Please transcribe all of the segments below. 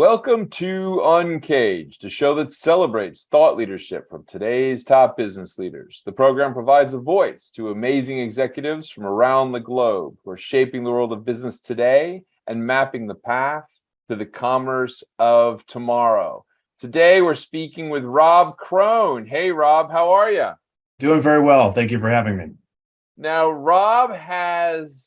Welcome to UNCAGED, a show that celebrates thought leadership from today's top business leaders. The program provides a voice to amazing executives from around the globe who are shaping the world of business today and mapping the path to the commerce of tomorrow. Today, we're speaking with Rob Krohn. Hey, Rob, how are you? Doing very well. Thank you for having me. Now, Rob has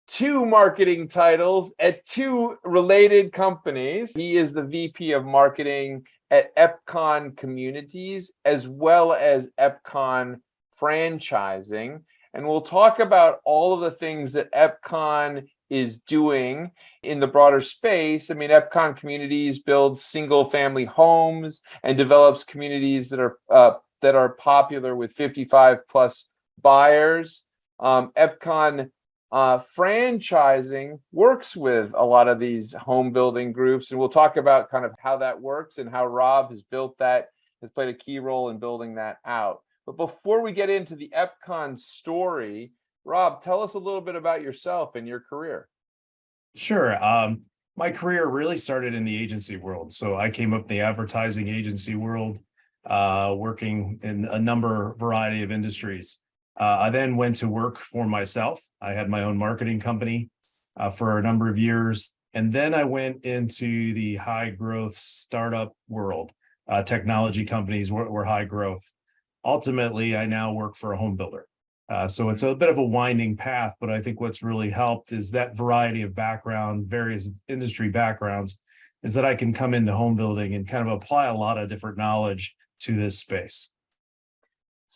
two marketing titles at two related companies. He is the VP of marketing at Epcon Communities as well as Epcon Franchising. And we'll talk about all of the things that Epcon is doing in the broader space. I mean, Epcon Communities builds single family homes and develops communities that are popular with 55 plus buyers. Epcon franchising works with a lot of these home building groups, and we'll talk about kind of how that works and how Rob has built that, has played a key role in building that out. But before we get into the Epcon story, Rob, tell us a little bit about yourself and your career. Sure. My career really started in the agency world. So I came up in the advertising agency world, working in a variety of industries. I then went to work for myself. I had my own marketing company for a number of years. And then I went into the high growth startup world. Technology companies were high growth. Ultimately, I now work for a home builder. So it's a bit of a winding path, but I think what's really helped is that variety of background, various industry backgrounds, is that I can come into home building and kind of apply a lot of different knowledge to this space.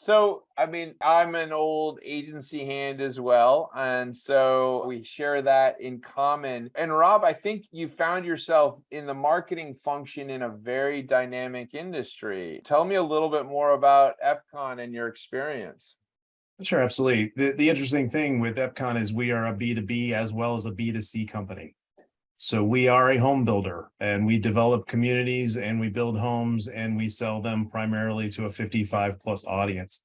So, I mean, I'm an old agency hand as well. And so we share that in common. And Rob, I think you found yourself in the marketing function in a very dynamic industry. Tell me a little bit more about Epcon and your experience. Sure, absolutely. The interesting thing with Epcon is we are a B2B as well as a B2C company. So we are a home builder and we develop communities and we build homes and we sell them primarily to a 55 plus audience.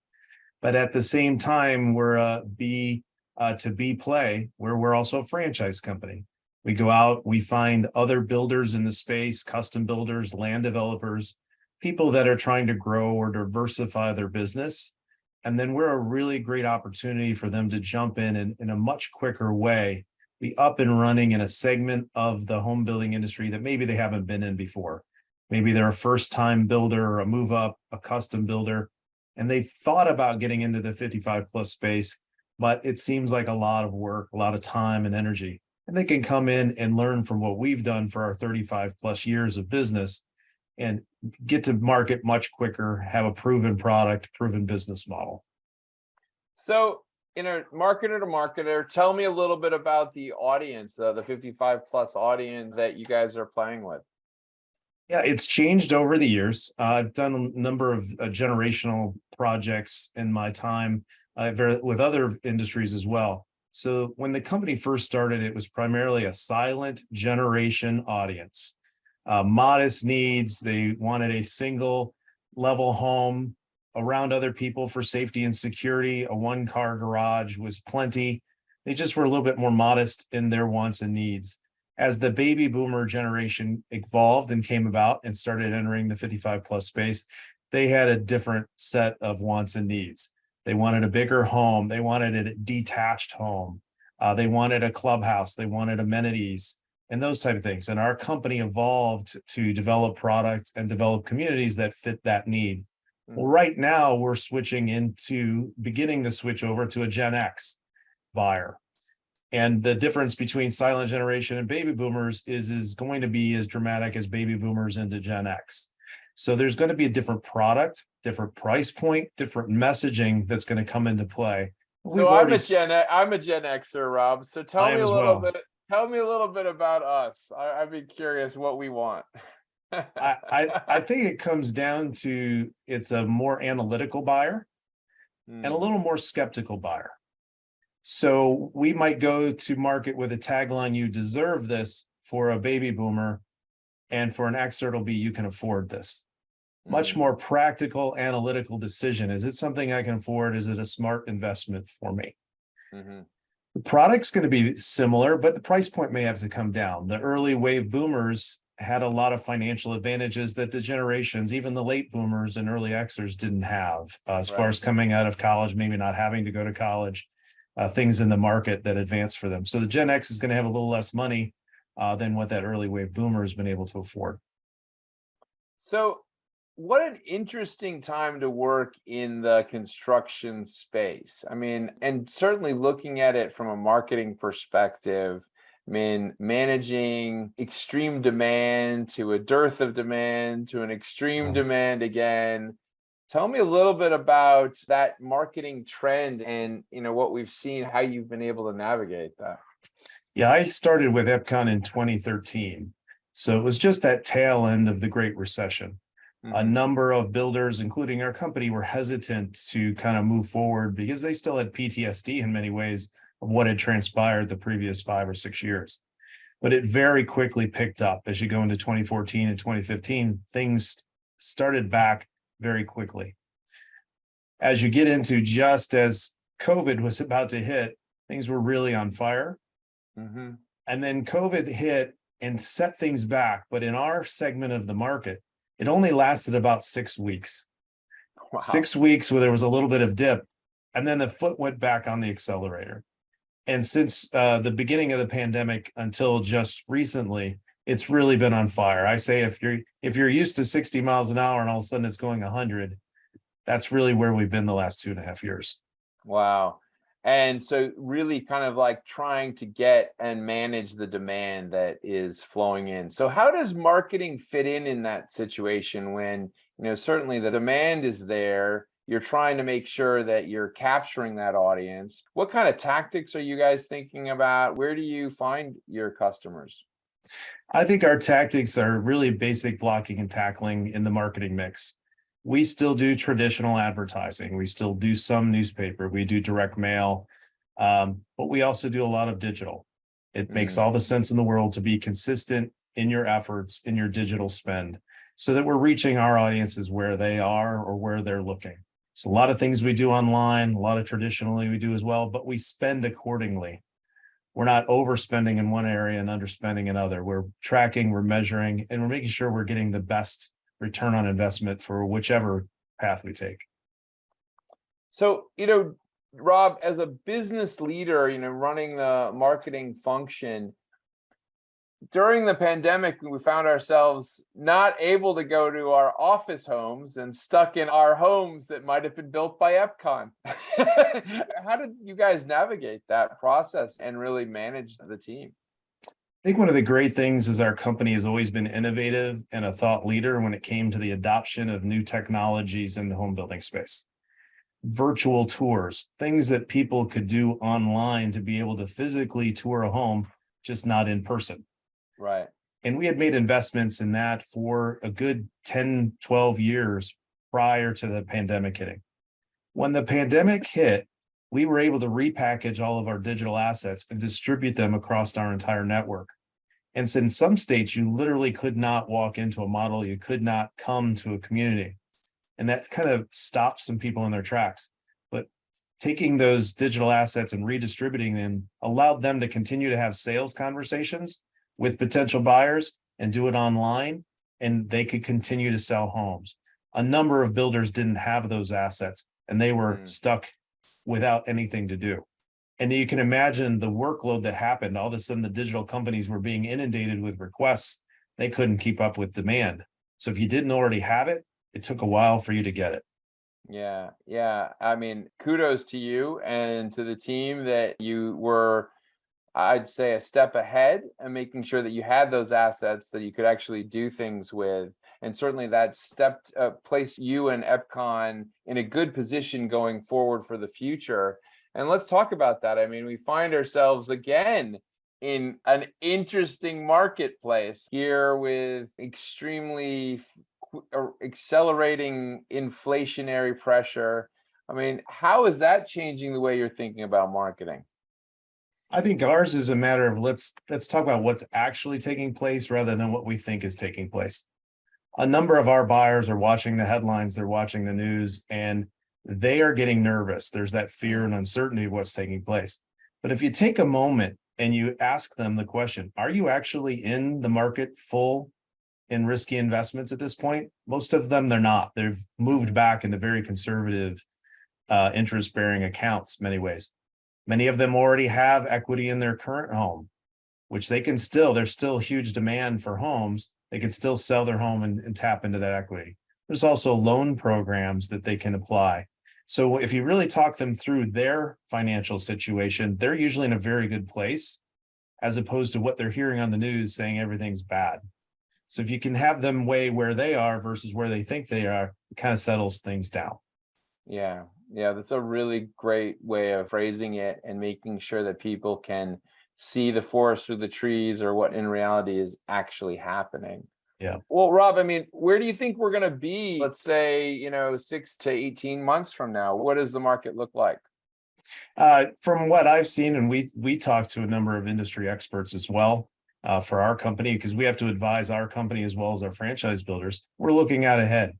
But at the same time, we're a B2B play where we're also a franchise company. We go out, we find other builders in the space, custom builders, land developers, people that are trying to grow or diversify their business. And then we're a really great opportunity for them to jump in a much quicker way, be up and running in a segment of the home building industry that maybe they haven't been in before. Maybe they're a first-time builder or a move-up, a custom builder, and they've thought about getting into the 55 plus space, but it seems like a lot of work, a lot of time and energy. And they can come in and learn from what we've done for our 35 plus years of business and get to market much quicker, have a proven product, proven business model. So, marketer to marketer, tell me a little bit about the audience, the 55 plus audience that you guys are playing with. Yeah, it's changed over the years. I've done a number of generational projects in my time with other industries as well. So when the company first started, it was primarily a silent generation audience. Modest needs. They wanted a single level home around other people for safety and security. A one-car garage was plenty. They just were a little bit more modest in their wants and needs. As the baby boomer generation evolved and came about and started entering the 55 plus space, they had a different set of wants and needs. They wanted a bigger home. They wanted a detached home. They wanted a clubhouse. They wanted amenities and those type of things. And our company evolved to develop products and develop communities that fit that need. Well, right now we're beginning to switch over to a Gen X buyer. And the difference between silent generation and baby boomers is going to be as dramatic as baby boomers into Gen X. So there's going to be a different product, different price point, different messaging that's going to come into play. So I'm a Gen Xer, Rob. So tell me a little bit about us. I'd be curious what we want. I think it comes down to it's a more analytical buyer and a little more skeptical buyer. So we might go to market with a tagline, "You deserve this," for a baby boomer, and for an Xer, it'll be, "You can afford this." Much more practical, analytical decision. Is it something I can afford? Is it a smart investment for me? The product's going to be similar, but the price point may have to come down. The early wave boomers had a lot of financial advantages that the generations, even the late boomers and early Xers, didn't have, as far as coming out of college, maybe not having to go to college, things in the market that advance for them. So the Gen X is going to have a little less money than what that early wave boomer has been able to afford. So, what an interesting time to work in the construction space. I mean, and certainly looking at it from a marketing perspective, I mean, managing extreme demand to a dearth of demand to an extreme demand again. Tell me a little bit about that marketing trend and, what we've seen, how you've been able to navigate that. Yeah, I started with Epcon in 2013. So it was just that tail end of the Great Recession. A number of builders, including our company, were hesitant to kind of move forward because they still had PTSD in many ways of what had transpired the previous 5 or 6 years. But it very quickly picked up as you go into 2014 and 2015. Things started back very quickly. As you get into just as COVID was about to hit, things were really on fire. And then COVID hit and set things back. But in our segment of the market, it only lasted about 6 weeks. Wow. 6 weeks where there was a little bit of dip, and then the foot went back on the accelerator. And since the beginning of the pandemic until just recently, it's really been on fire. I say if you're used to 60 miles an hour and all of a sudden it's going 100, that's really where we've been the last 2.5 years. Wow. And so really kind of like trying to get and manage the demand that is flowing in. So how does marketing fit in that situation when, certainly the demand is there, you're trying to make sure that you're capturing that audience? What kind of tactics are you guys thinking about? Where do you find your customers? I think our tactics are really basic blocking and tackling in the marketing mix. We still do traditional advertising. We still do some newspaper. We do direct mail, but we also do a lot of digital. It makes all the sense in the world to be consistent in your efforts, in your digital spend, so that we're reaching our audiences where they are or where they're looking. So a lot of things we do online, a lot of traditionally we do as well, but we spend accordingly. We're not overspending in one area and underspending in other. We're tracking, we're measuring, and we're making sure we're getting the best return on investment for whichever path we take. So, Rob, as a business leader, running the marketing function, during the pandemic, we found ourselves not able to go to our office homes and stuck in our homes that might have been built by Epcon. How did you guys navigate that process and really manage the team? I think one of the great things is our company has always been innovative and a thought leader when it came to the adoption of new technologies in the home building space. Virtual tours, things that people could do online to be able to physically tour a home, just not in person. Right. And we had made investments in that for a good 10, 12 years prior to the pandemic hitting. When the pandemic hit, we were able to repackage all of our digital assets and distribute them across our entire network. And so in some states, you literally could not walk into a model, you could not come to a community. And that kind of stopped some people in their tracks. But taking those digital assets and redistributing them allowed them to continue to have sales conversations with potential buyers and do it online, and they could continue to sell homes. A number of builders didn't have those assets, and they were stuck without anything to do. And you can imagine the workload that happened. All of a sudden, the digital companies were being inundated with requests. They couldn't keep up with demand. So if you didn't already have it, it took a while for you to get it. Yeah. I mean, kudos to you and to the team that you were, I'd say, a step ahead and making sure that you had those assets that you could actually do things with. And certainly that placed you and Epcon in a good position going forward for the future. And let's talk about that. I mean, we find ourselves again in an interesting marketplace here with extremely accelerating inflationary pressure. I mean, how is that changing the way you're thinking about marketing? I think ours is a matter of let's talk about what's actually taking place rather than what we think is taking place. A number of our buyers are watching the headlines, they're watching the news, and they are getting nervous. There's that fear and uncertainty of what's taking place. But if you take a moment and you ask them the question, are you actually in the market full in risky investments at this point. Most of them, they're not. They've moved back into very conservative interest-bearing accounts many ways. Many of them already have equity in their current home, which there's still huge demand for homes. They can still sell their home and tap into that equity. There's also loan programs that they can apply. So if you really talk them through their financial situation, they're usually in a very good place, as opposed to what they're hearing on the news saying everything's bad. So if you can have them weigh where they are versus where they think they are, it kind of settles things down. Yeah, that's a really great way of phrasing it and making sure that people can see the forest through the trees, or what in reality is actually happening. Yeah. Well, Rob, I mean, where do you think we're going to be, let's say, 6 to 18 months from now? What does the market look like? From what I've seen, and we talked to a number of industry experts as well for our company, because we have to advise our company as well as our franchise builders. We're looking out ahead.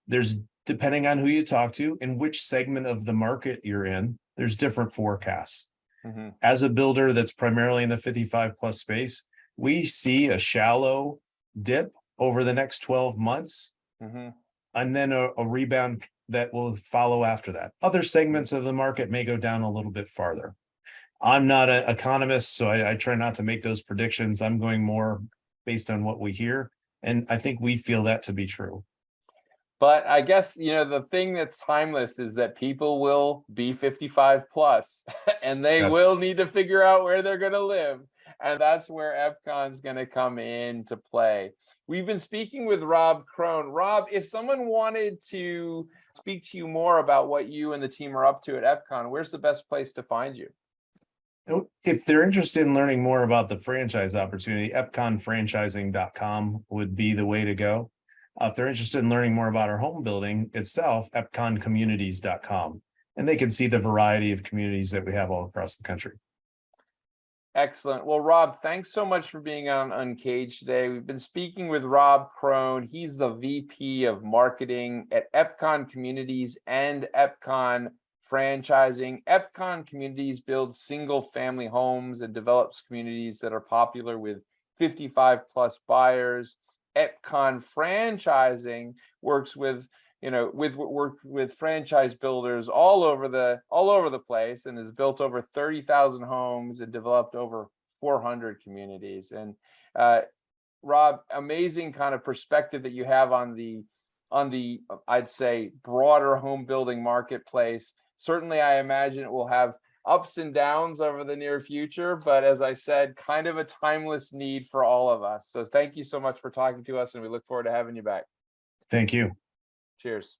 There's, depending on who you talk to and which segment of the market you're in, there's different forecasts. Mm-hmm. As a builder that's primarily in the 55 plus space, we see a shallow dip over the next 12 months, Mm-hmm. and then a rebound that will follow after that. Other segments of the market may go down a little bit farther. I'm not an economist, so I try not to make those predictions. I'm going more based on what we hear. And I think we feel that to be true. But I guess, the thing that's timeless is that people will be 55 plus and they Yes. will need to figure out where they're going to live. And that's where Epcon's going to come into play. We've been speaking with Rob Krohn. Rob, if someone wanted to speak to you more about what you and the team are up to at Epcon, where's the best place to find you? If they're interested in learning more about the franchise opportunity, epconfranchising.com would be the way to go. If they're interested in learning more about our home building itself, epconcommunities.com, and they can see the variety of communities that we have all across the country. Excellent. Well, Rob, thanks so much for being on Uncaged today. We've been speaking with Rob Krohn. He's the VP of Marketing at Epcon Communities and Epcon Franchising. Epcon Communities builds single-family homes and develops communities that are popular with 55 plus buyers. Epcon Franchising works with franchise builders all over the place, and has built over 30,000 homes and developed over 400 communities. And Rob, amazing kind of perspective that you have on the I'd say broader home building marketplace. Certainly, I imagine it will have ups and downs over the near future, but as I said, kind of a timeless need for all of us. So thank you so much for talking to us, and we look forward to having you back. Thank you. Cheers.